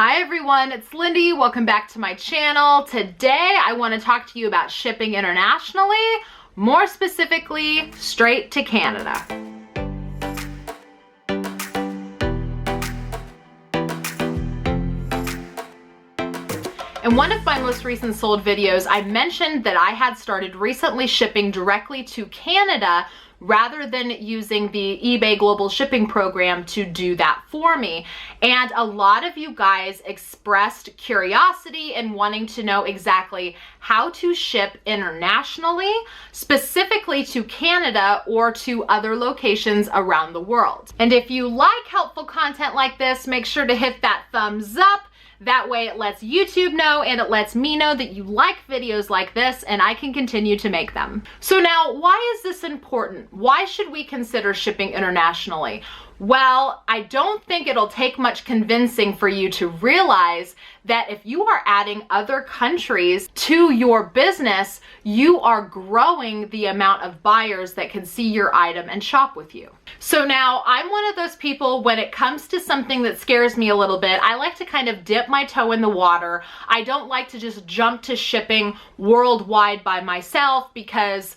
Hi everyone, it's Lindey. Welcome back to my channel. Today I want to talk to you about shipping internationally, more specifically, straight to Canada. In one of my most recent sold videos, I mentioned that I had started recently shipping directly to Canada rather than using the eBay Global Shipping Program to do that for me. And a lot of you guys expressed curiosity and wanting to know exactly how to ship internationally, specifically to Canada or to other locations around the world. And if you like helpful content like this, make sure to hit that thumbs up. That way it lets YouTube know and it lets me know that you like videos like this and I can continue to make them. So now, why is this important? Why should we consider shipping internationally? Well, I don't think it'll take much convincing for you to realize that if you are adding other countries to your business, you are growing the amount of buyers that can see your item and shop with you. So now I'm one of those people, when it comes to something that scares me a little bit, I like to kind of dip my toe in the water. I don't like to just jump to shipping worldwide by myself because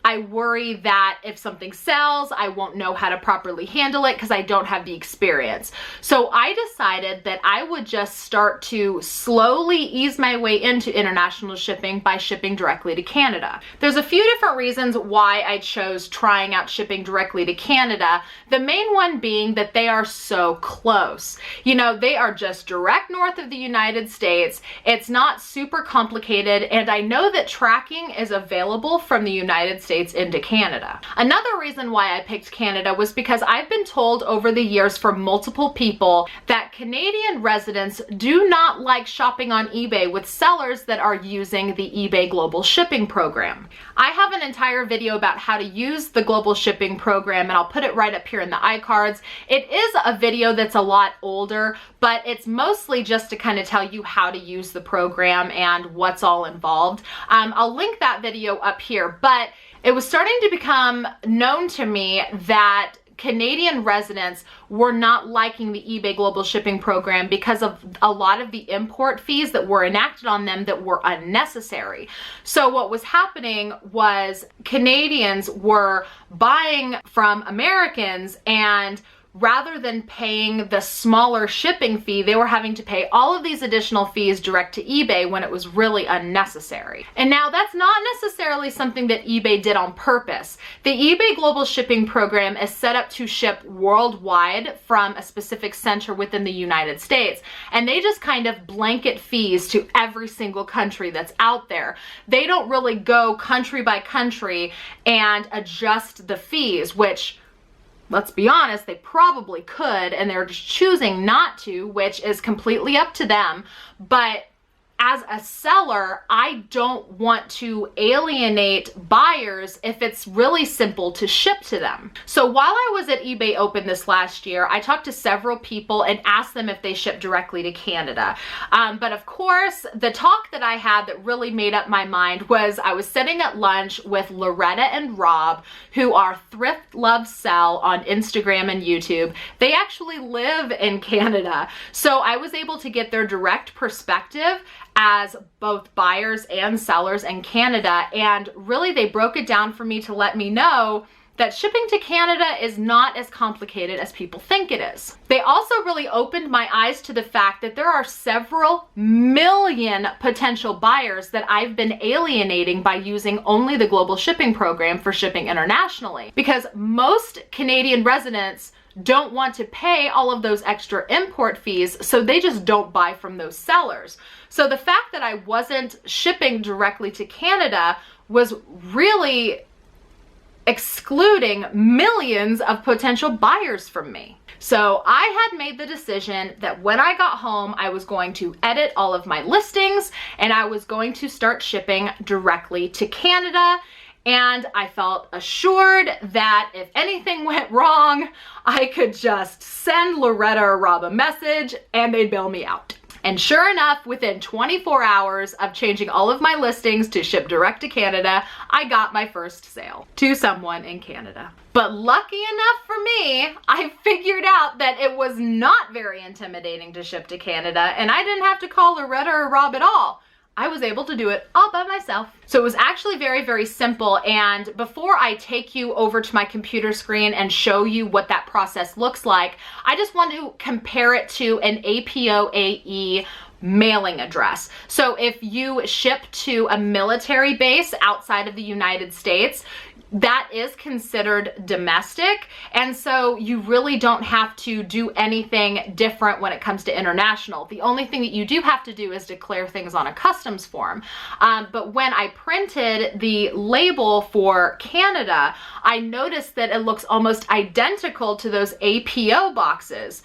I worry that if something sells, I won't know how to properly handle it because I don't have the experience. So I decided that I would just start to slowly ease my way into international shipping by shipping directly to Canada. There's a few different reasons why I chose trying out shipping directly to Canada. The main one being that they are so close. You know, they are just direct north of the United States. It's not super complicated, and I know that tracking is available from the United States into Canada. Another reason why I picked Canada was because I've been told over the years from multiple people that Canadian residents do not like shopping on eBay with sellers that are using the eBay Global Shipping Program. I have an entire video about how to use the Global Shipping Program, and I'll put it right up here in the iCards. It is a video that's a lot older, but it's mostly just to kind of tell you how to use the program and what's all involved. I'll link that video up here, but it was starting to become known to me that Canadian residents were not liking the eBay Global Shipping Program because of a lot of the import fees that were enacted on them that were unnecessary. So what was happening was Canadians were buying from Americans, and rather than paying the smaller shipping fee, they were having to pay all of these additional fees direct to eBay when it was really unnecessary. And now that's not necessarily something that eBay did on purpose. The eBay Global Shipping Program is set up to ship worldwide from a specific center within the United States, and they just kind of blanket fees to every single country that's out there. They don't really go country by country and adjust the fees, which, let's be honest, they probably could, and they're just choosing not to, which is completely up to them. But as a seller, I don't want to alienate buyers if it's really simple to ship to them. So while I was at eBay Open this last year, I talked to several people and asked them if they ship directly to Canada. But of course, the talk that I had that really made up my mind was I was sitting at lunch with Loretta and Rob, who are Thrift Love Sell on Instagram and YouTube. They actually live in Canada. So I was able to get their direct perspective as both buyers and sellers in Canada, and really they broke it down for me to let me know that shipping to Canada is not as complicated as people think it is. They also really opened my eyes to the fact that there are several million potential buyers that I've been alienating by using only the Global Shipping Program for shipping internationally, because most Canadian residents don't want to pay all of those extra import fees, so they just don't buy from those sellers. So the fact that I wasn't shipping directly to Canada was really excluding millions of potential buyers from me. So I had made the decision that when I got home, I was going to edit all of my listings and I was going to start shipping directly to Canada. And I felt assured that if anything went wrong, I could just send Loretta or Rob a message and they'd bail me out. And sure enough, within 24 hours of changing all of my listings to ship direct to Canada, I got my first sale to someone in Canada. But lucky enough for me, I figured out that it was not very intimidating to ship to Canada, and I didn't have to call Loretta or Rob at all. I was able to do it all by myself. So it was actually very, very simple. And before I take you over to my computer screen and show you what that process looks like, I just want to compare it to an APOAE mailing address. So if you ship to a military base outside of the United States, that is considered domestic, and so you really don't have to do anything different when it comes to international. The only thing that you do have to do is declare things on a customs form. But when I printed the label for Canada, I noticed that it looks almost identical to those APO boxes.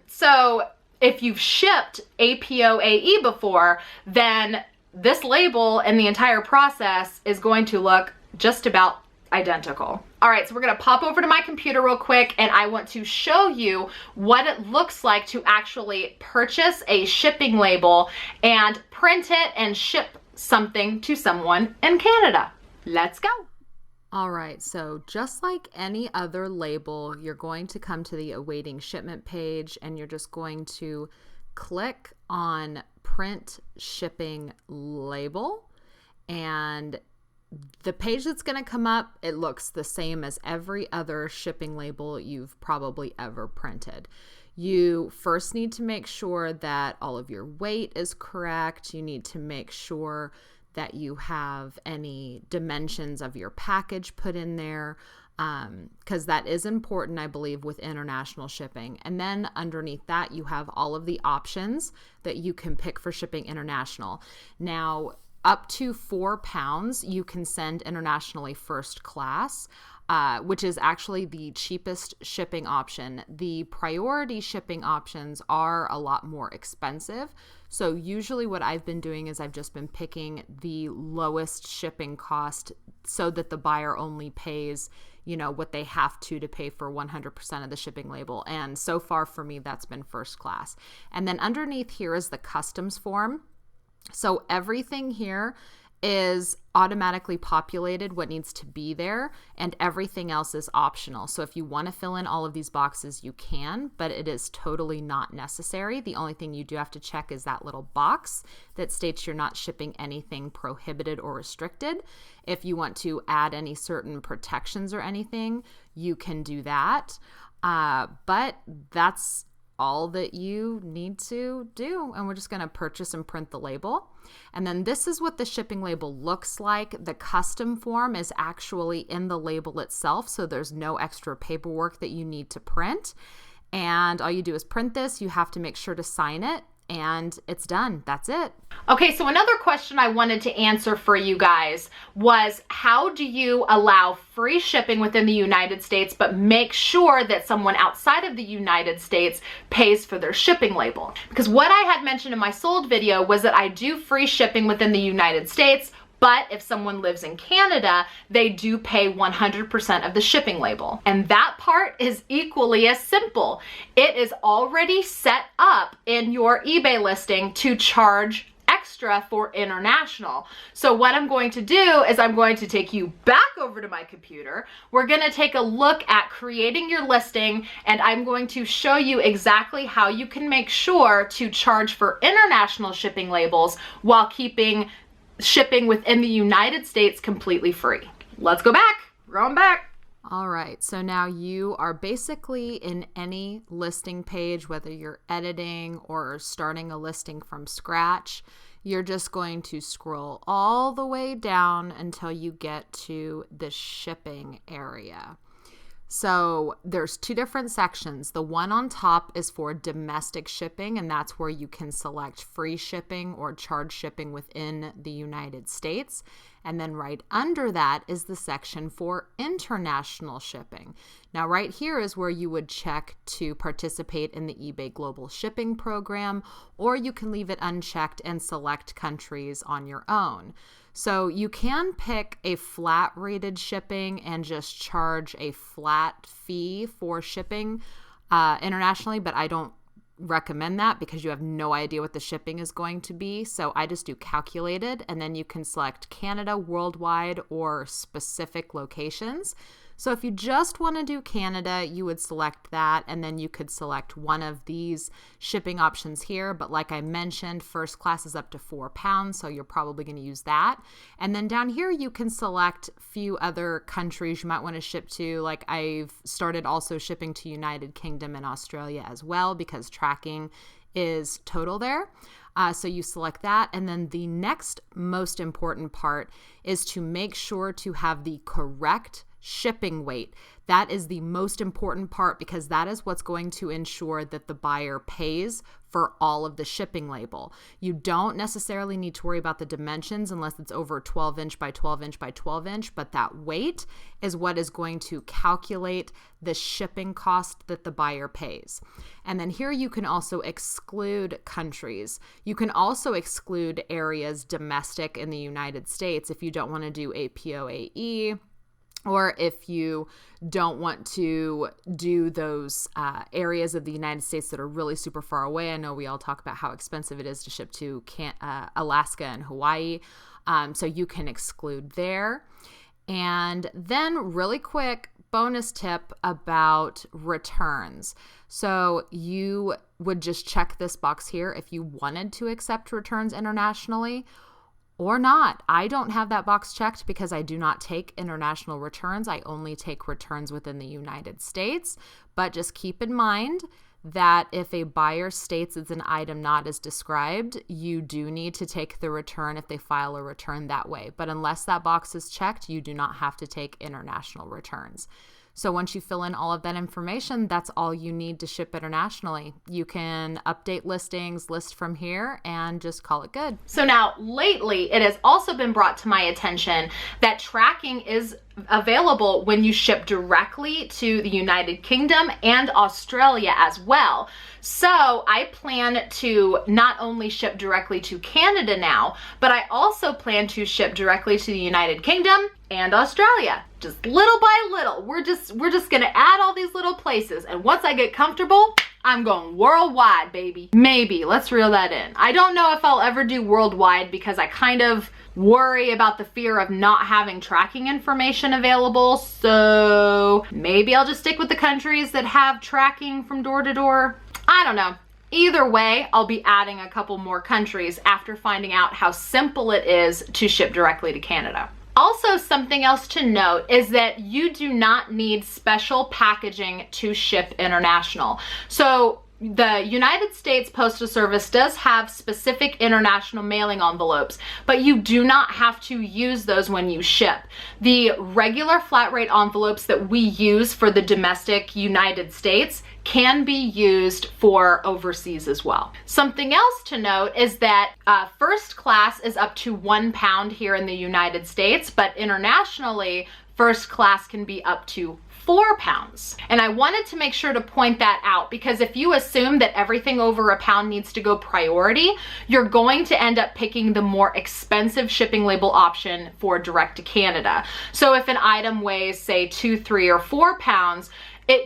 So if you've shipped APOAE before, then this label and the entire process is going to look just about identical. All right, so we're gonna pop over to my computer real quick, and I want to show you what it looks like to actually purchase a shipping label and print it and ship something to someone in Canada. Let's go. All right, so just like any other label, you're going to come to the awaiting shipment page, and you're just going to click on print shipping label, and the page that's going to come up, it looks the same as every other shipping label you've probably ever printed. You first need to make sure that all of your weight is correct. You need to make sure that you have any dimensions of your package put in there, because that is important, I believe, with international shipping. And then underneath that, you have all of the options that you can pick for shipping international. Now, up to 4 pounds, you can send internationally first class, which is actually the cheapest shipping option. The priority shipping options are a lot more expensive. So usually what I've been doing is I've just been picking the lowest shipping cost so that the buyer only pays, you know, what they have to pay for 100% of the shipping label. And so far for me, that's been first class. And then underneath here is the customs form. So everything here is automatically populated, what needs to be there, and everything else is optional. So if you want to fill in all of these boxes, you can, but it is totally not necessary. The only thing you do have to check is that little box that states you're not shipping anything prohibited or restricted. If you want to add any certain protections or anything, you can do that. But that's all that you need to do. And we're just going to purchase and print the label. And then this is what the shipping label looks like. The custom form is actually in the label itself, so there's no extra paperwork that you need to print. And all you do is print this. You have to make sure to sign it, and it's done. That's it. Okay, so another question I wanted to answer for you guys was, how do you allow free shipping within the United States but make sure that someone outside of the United States pays for their shipping label? Because what I had mentioned in my sold video was that I do free shipping within the United States, but if someone lives in Canada, they do pay 100% of the shipping label. And that part is equally as simple. It is already set up in your eBay listing to charge extra for international. So what I'm going to do is I'm going to take you back over to my computer. We're going to take a look at creating your listing, and I'm going to show you exactly how you can make sure to charge for international shipping labels while keeping shipping within the United States completely free. Let's go back. We're going back. All right, so now you are basically in any listing page, whether you're editing or starting a listing from scratch. You're just going to scroll all the way down until you get to the shipping area. So there's two different sections. The one on top is for domestic shipping, and that's where you can select free shipping or charge shipping within the United States. And then right under that is the section for international shipping. Now right here is where you would check to participate in the eBay Global Shipping Program, or you can leave it unchecked and select countries on your own. So you can pick a flat rated shipping and just charge a flat fee for shipping internationally, but I don't recommend that because you have no idea what the shipping is going to be. So I just do calculated, and then you can select Canada, worldwide, or specific locations. So if you just want to do Canada, you would select that, and then you could select one of these shipping options here. But like I mentioned, first class is up to £4, so you're probably going to use that. And then down here, you can select a few other countries you might want to ship to. Like I've started also shipping to United Kingdom and Australia as well because tracking is total there. So you select that. And then the next most important part is to make sure to have the correct shipping weight. That is the most important part because that is what's going to ensure that the buyer pays for all of the shipping label. You don't necessarily need to worry about the dimensions unless it's over 12 inch by 12 inch by 12 inch, but that weight is what is going to calculate the shipping cost that the buyer pays. And then here you can also exclude countries. You can also exclude areas domestic in the United States if you don't want to do APOAE, or if you don't want to do those areas of the United States that are really super far away. I know we all talk about how expensive it is to ship to Alaska and Hawaii. So you can exclude there. And then really quick bonus tip about returns. So you would just check this box here if you wanted to accept returns internationally or not. I don't have that box checked because I do not take international returns. I only take returns within the United States. But just keep in mind that if a buyer states it's an item not as described, you do need to take the return if they file a return that way. But unless that box is checked, you do not have to take international returns. So once you fill in all of that information, that's all you need to ship internationally. You can update listings, list from here, and just call it good. So now lately, it has also been brought to my attention that tracking is available when you ship directly to the United Kingdom and Australia as well. So I plan to not only ship directly to Canada now, but I also plan to ship directly to the United Kingdom and Australia. Just little by little, we're just gonna add all these little places, and once I get comfortable, I'm going worldwide, baby. Maybe, let's reel that in. I don't know if I'll ever do worldwide because I kind of worry about the fear of not having tracking information available. So maybe I'll just stick with the countries that have tracking from door to door. I don't know. Either way, I'll be adding a couple more countries after finding out how simple it is to ship directly to Canada. Also, something else to note is that you do not need special packaging to ship international. So the United States Postal Service does have specific international mailing envelopes, but you do not have to use those when you ship. The regular flat rate envelopes that we use for the domestic United States can be used for overseas as well. Something else to note is that first class is up to £1 here in the United States, but internationally, first class can be up to £4. And I wanted to make sure to point that out because if you assume that everything over £1 needs to go priority, you're going to end up picking the more expensive shipping label option for direct to Canada. So if an item weighs say 2, 3, or 4 pounds,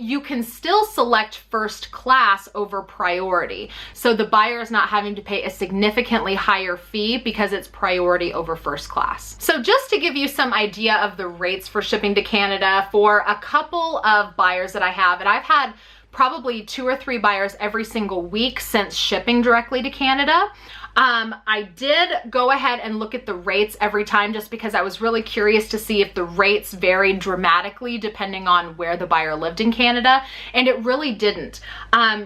you can still select first class over priority. So the buyer is not having to pay a significantly higher fee because it's priority over first class. So just to give you some idea of the rates for shipping to Canada for a couple of buyers that I have, and I've had probably 2 or 3 buyers every single week since shipping directly to Canada. I did go ahead and look at the rates every time just because I was really curious to see if the rates varied dramatically depending on where the buyer lived in Canada, and it really didn't.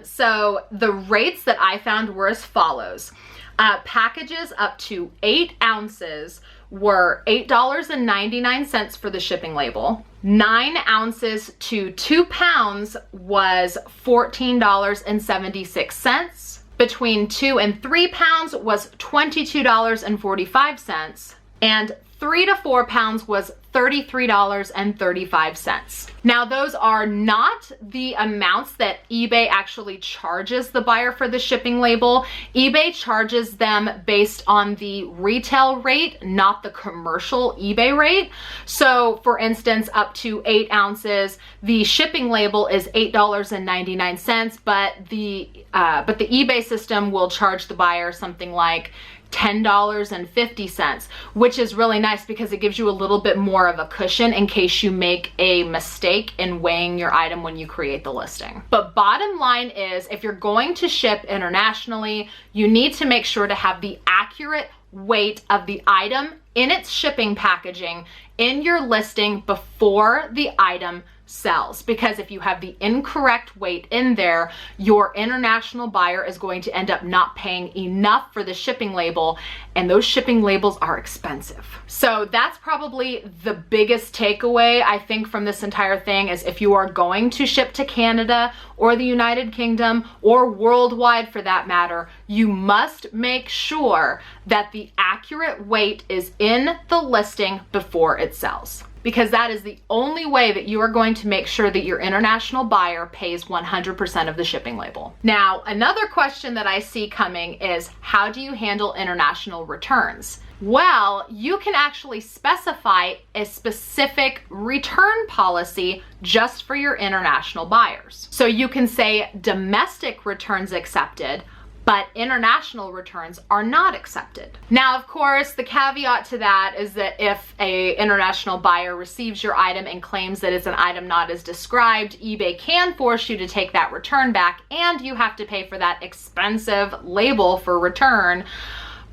So the rates that I found were as follows. Packages up to 8 ounces were $8.99 for the shipping label. 9 ounces to 2 pounds was $14.76. Between 2 and 3 pounds was $22.45, and 3 to 4 pounds was $33.35. Now, those are not the amounts that eBay actually charges the buyer for the shipping label. eBay charges them based on the retail rate, not the commercial eBay rate. So for instance, up to 8 ounces, the shipping label is $8.99, but the eBay system will charge the buyer something like $10.50, which is really nice because it gives you a little bit more of a cushion in case you make a mistake in weighing your item when you create the listing. But bottom line is, if you're going to ship internationally, you need to make sure to have the accurate weight of the item in its shipping packaging in your listing before the item sells, because if you have the incorrect weight in there, your international buyer is going to end up not paying enough for the shipping label, and those shipping labels are expensive. So that's probably the biggest takeaway I think from this entire thing, is if you are going to ship to Canada or the United Kingdom or worldwide for that matter, you must make sure that the accurate weight is in the listing before it sells, because that is the only way that you are going to make sure that your international buyer pays 100% of the shipping label. Now, another question that I see coming is, how do you handle international returns? Well, you can actually specify a specific return policy just for your international buyers. So you can say domestic returns accepted, but international returns are not accepted. Now, of course, the caveat to that is that if an international buyer receives your item and claims that it's an item not as described, eBay can force you to take that return back, and you have to pay for that expensive label for return.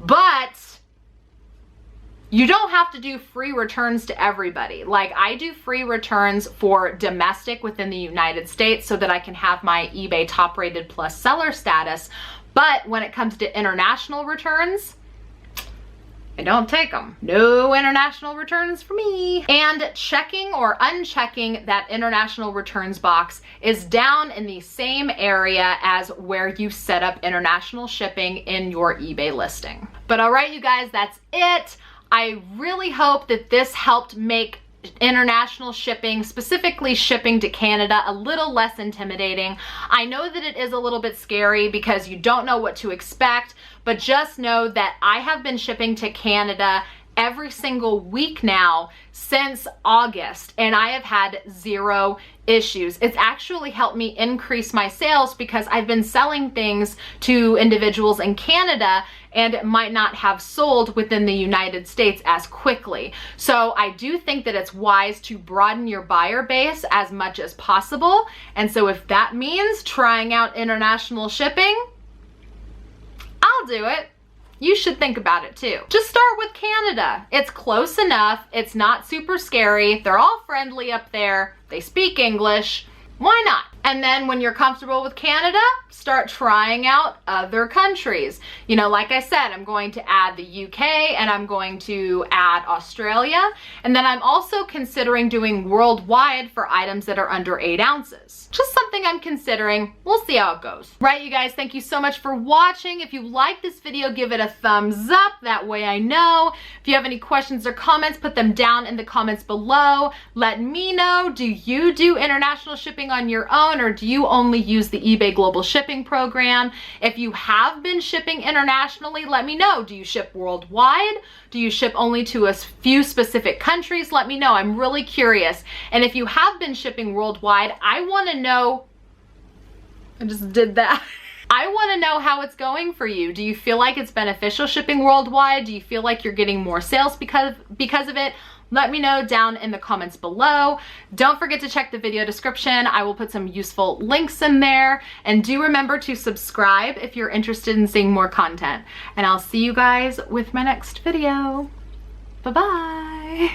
But you don't have to do free returns to everybody. Like, I do free returns for domestic within the United States so that I can have my eBay top rated plus seller status. But when it comes to international returns, I don't take them. No international returns for me. And checking or unchecking that international returns box is down in the same area as where you set up international shipping in your eBay listing. But all right, you guys, that's it. I really hope that this helped make international shipping, specifically shipping to Canada, a little less intimidating. I know that it is a little bit scary because you don't know what to expect, but just know that I have been shipping to Canada every single week now since August, and I have had 0 issues. It's actually helped me increase my sales because I've been selling things to individuals in Canada and it might not have sold within the United States as quickly. So I do think that it's wise to broaden your buyer base as much as possible. And so if that means trying out international shipping, I'll do it. You should think about it too. Just start with Canada. It's close enough. It's not super scary. They're all friendly up there. They speak English. Why not? And then when you're comfortable with Canada, start trying out other countries. You know, like I said, I'm going to add the UK and I'm going to add Australia. And then I'm also considering doing worldwide for items that are under 8 ounces. Just something I'm considering. We'll see how it goes. Right, you guys, thank you so much for watching. If you like this video, give it a thumbs up. That way I know. If you have any questions or comments, put them down in the comments below. Let me know, do you do international shipping on your own, or do you only use the eBay Global Shipping Program? If you have been shipping internationally, let me know. Do you ship worldwide? Do you ship only to a few specific countries? Let me know. I'm really curious. And if you have been shipping worldwide, I want to know. I just did that. I want to know how it's going for you. Do you feel like it's beneficial shipping worldwide? Do you feel like you're getting more sales because of it? Let me know down in the comments below. Don't forget to check the video description. I will put some useful links in there. And do remember to subscribe if you're interested in seeing more content. And I'll see you guys with my next video. Bye-bye.